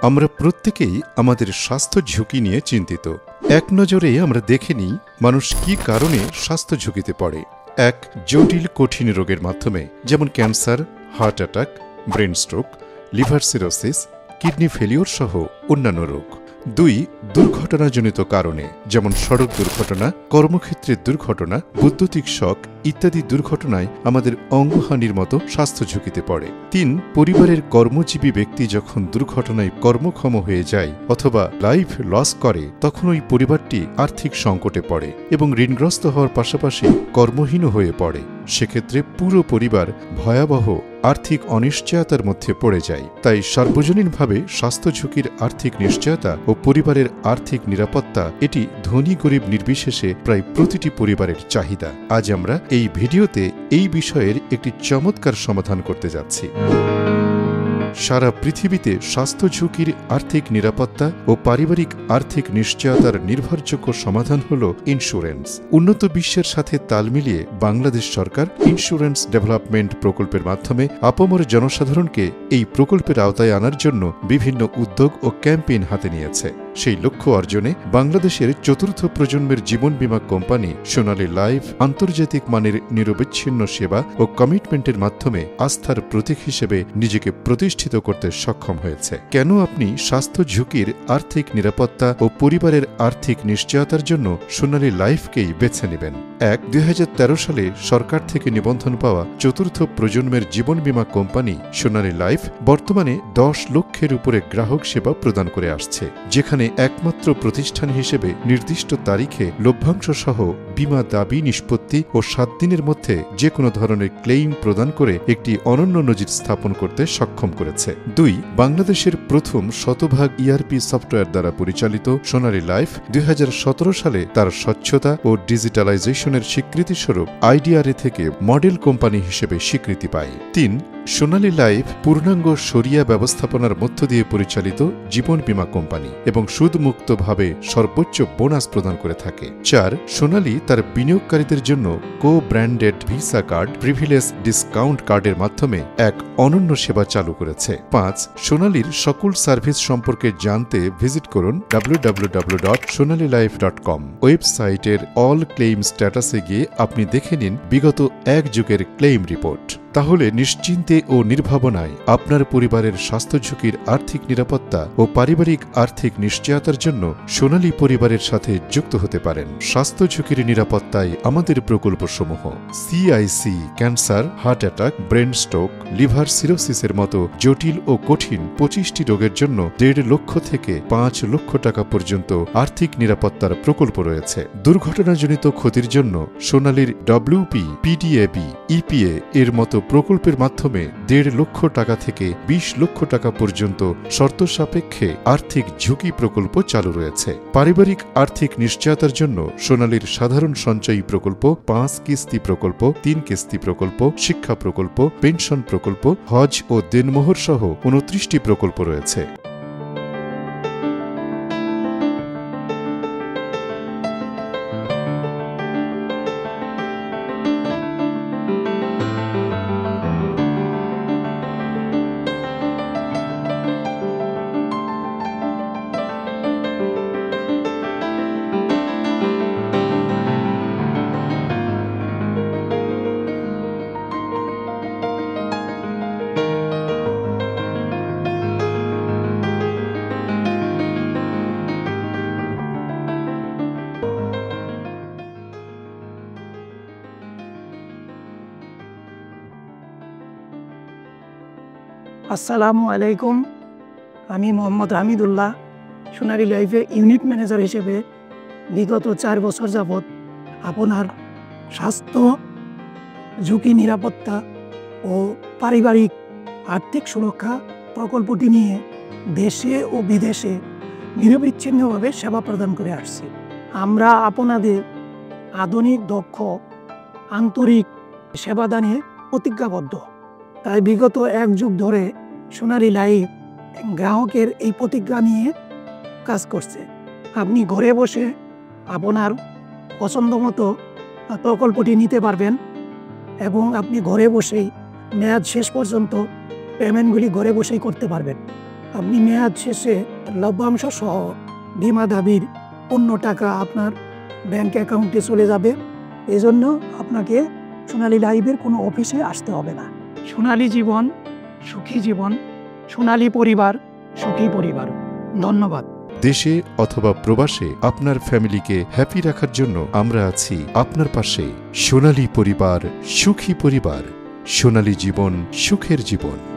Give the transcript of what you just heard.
আমরা প্রত্যেকেই আমাদের স্বাস্থ্য ঝুঁকি নিয়ে চিন্তিত। এক নজরে আমরা দেখে নিই মানুষ কি কারণে স্বাস্থ্য ঝুঁকিতে পড়ে। এক, জটিল কঠিন রোগের মাধ্যমে, যেমন cancer, heart attack, brain stroke, liver cirrhosis, kidney failure সহ অন্যান্য রোগ। দুই, দুর্ঘটনাজনিত কারণে, যেমন সড়ক দুর্ঘটনা, কর্মক্ষেত্রের দুর্ঘটনা, বৈদ্যুতিক শক ইত্যাদি দুর্ঘটনায় আমাদের অঙ্গহানির মতো স্বাস্থ্য ঝুঁকিতে পড়ে। তিন, পরিবারের কর্মজীবী ব্যক্তি যখন দুর্ঘটনায় কর্মক্ষম হয়ে যায় অথবা লাইফ লস করে, তখন ওই পরিবারটি আর্থিক সংকটে পড়ে এবং ঋণগ্রস্ত হওয়ার পাশাপাশি কর্মহীন হয়ে পড়ে। সেক্ষেত্রে পুরো পরিবার ভয়াবহ আর্থিক অনিশ্চয়তার মধ্যে পড়ে যায়। তাই সার্বজনীনভাবে স্বাস্থ্য ঝুঁকির আর্থিক নিশ্চয়তা ও পরিবারের আর্থিক নিরাপত্তা এটি ধনী গরিব নির্বিশেষে প্রায় প্রতিটি পরিবারের চাহিদা। আজ আমরা এই ভিডিওতে এই বিষয়ের একটি চমৎকার সমাধান করতে যাচ্ছি। সারা পৃথিবীতে স্বাস্থ্য ঝুঁকির আর্থিক নিরাপত্তা ও পারিবারিক আর্থিক নিশ্চয়তার নির্ভরযোগ্য সমাধান হল ইন্স্যুরেন্স। উন্নত বিশ্বের সাথে তাল মিলিয়ে বাংলাদেশ সরকার ইন্স্যুরেন্স ডেভেলপমেন্ট প্রকল্পের মাধ্যমে আপামর জনসাধারণকে এই প্রকল্পের আওতায় আনার জন্য বিভিন্ন উদ্যোগ ও ক্যাম্পেইন হাতে নিয়েছে। সেই লক্ষ্য অর্জনে বাংলাদেশের চতুর্থ প্রজন্মের জীবন বীমা কোম্পানি সোনালী লাইফ আন্তর্জাতিক মানের নিরবচ্ছিন্ন সেবা ও কমিটমেন্টের মাধ্যমে আস্থার প্রতীক হিসেবে নিজেকে প্রতিষ্ঠিত করতে সক্ষম হয়েছে। কেন আপনি স্বাস্থ্য ঝুঁকির আর্থিক নিরাপত্তা ও পরিবারের আর্থিক নিশ্চয়তার জন্য সোনালী লাইফকেই বেছে নেবেন? এক, 2013 সালে সরকার থেকে নিবন্ধন পাওয়া চতুর্থ প্রজন্মের জীবন বীমা কোম্পানি সোনালী লাইফ বর্তমানে 10 লক্ষের উপরে গ্রাহক সেবা প্রদান করে আসছে, যেখানে একমাত্র প্রতিষ্ঠান হিসেবে নির্দিষ্ট তারিখে লভ্যাংশ সহ বীমা দাবি নিষ্পত্তি ও 7 দিনের মধ্যে যে কোনো ধরনের ক্লেইম প্রদান করে একটি অনন্য নজির স্থাপন করতে সক্ষম করেছে। দুই, বাংলাদেশের প্রথম শতভাগ ERP সফটওয়্যার দ্বারা পরিচালিত সোনালী লাইফ 2017 সালে তার স্বচ্ছতা ও ডিজিটালাইজেশনের স্বীকৃতিস্বরূপ IDRA থেকে মডেল কোম্পানি হিসেবে স্বীকৃতি পায়। তিন, সোনালী লাইফ পূর্ণাঙ্গ শরিয়া ব্যবস্থাপনার মধ্য দিয়ে পরিচালিত জীবন বীমা কোম্পানি এবং সুদমুক্তভাবে সর্বোচ্চ বোনাস প্রদান করে থাকে। চার, সোনালী তার বিনিয়োগকারীদের জন্য কো-ব্র্যান্ডেড ভিসা কার্ড, প্রিভিলেজ ডিসকাউন্ট কার্ডের মাধ্যমে এক অনন্য সেবা চালু করেছে। পাঁচ, সোনালীর সকল সার্ভিস সম্পর্কে জানতে ভিজিট করুন www.sonalilife.com। ওয়েবসাইটের অল ক্লেইম স্ট্যাটাসে গিয়ে আপনি দেখে নিন বিগত 1 যুগের ক্লেইম রিপোর্ট। তাহলে নিশ্চিন্তে ও নির্ভাবনায় আপনার পরিবারের স্বাস্থ্য ঝুঁকির আর্থিক নিরাপত্তা ও পারিবারিক আর্থিক নিশ্চয়তার জন্য সোনালী পরিবারের সাথে যুক্ত হতে পারেন। স্বাস্থ্য ঝুঁকির নিরাপত্তায় আমাদের প্রকল্পসমূহ: CIC cancer, heart attack, brain stroke, liver সিরোসিসের মতো জটিল ও কঠিন 25টি রোগের জন্য 1.5 লক্ষ থেকে 5 লক্ষ টাকা পর্যন্ত আর্থিক নিরাপত্তার প্রকল্প রয়েছে। দুর্ঘটনাজনিত ক্ষতির জন্য সোনালীর WP, PDAB, EPA এর মতো প্রকল্পের মাধ্যমে 1.5 লক্ষ টাকা থেকে 20 লক্ষ টাকা পর্যন্ত শর্ত সাপেক্ষে আর্থিক ঝুঁকি প্রকল্প চালু রয়েছে। পারিবারিক আর্থিক নিশ্চয়তার জন্য সোনালীর সাধারণ সঞ্চয়ী প্রকল্প, 5 কিস্তি প্রকল্প, 3 কিস্তি প্রকল্প, শিক্ষা প্রকল্প, পেনশন প্রকল্প, হজ ও দেনমোহর সহ 29টি প্রকল্প রয়েছে। আসসালামু আলাইকুম। আমি মোহাম্মদ হামিদুল্লাহ, সোনালী লাইফে ইউনিট ম্যানেজার হিসেবে বিগত 4 বছর যাবৎ আপনার স্বাস্থ্য ঝুঁকি নিরাপত্তা ও পারিবারিক আর্থিক সুরক্ষা প্রকল্পটি নিয়ে দেশে ও বিদেশে নিরবিচ্ছিন্নভাবে সেবা প্রদান করে আসছি। আমরা আপনাদের আধুনিক, দক্ষ, আন্তরিক সেবাদানে প্রতিজ্ঞাবদ্ধ। তাই বিগত 1 যুগ ধরে সোনালী লাইফ গ্রাহকের এই প্রতিজ্ঞা নিয়ে কাজ করছে। আপনি ঘরে বসে আপনার পছন্দ মতো প্রকল্পটি নিতে পারবেন এবং আপনি ঘরে বসেই মেয়াদ শেষ পর্যন্ত পেমেন্টগুলি ঘরে বসেই করতে পারবেন। আপনি মেয়াদ শেষে লভ্যাংশ সহ বীমা দাবির পূর্ণ টাকা আপনার ব্যাংক অ্যাকাউন্টে চলে যাবে। এজন্য আপনাকে সোনালী লাইফের কোনো অফিসে আসতে হবে না। সোনালী জীবন, সুখী জীবন, সোনালী পরিবার, সুখী পরিবার। ধন্যবাদ। দেশে অথবা প্রবাসে আপনার ফ্যামিলিকে হ্যাপি রাখার জন্য আমরা আছি আপনার পাশে। সোনালী পরিবার, সুখী পরিবার, সোনালী জীবন, সুখের জীবন।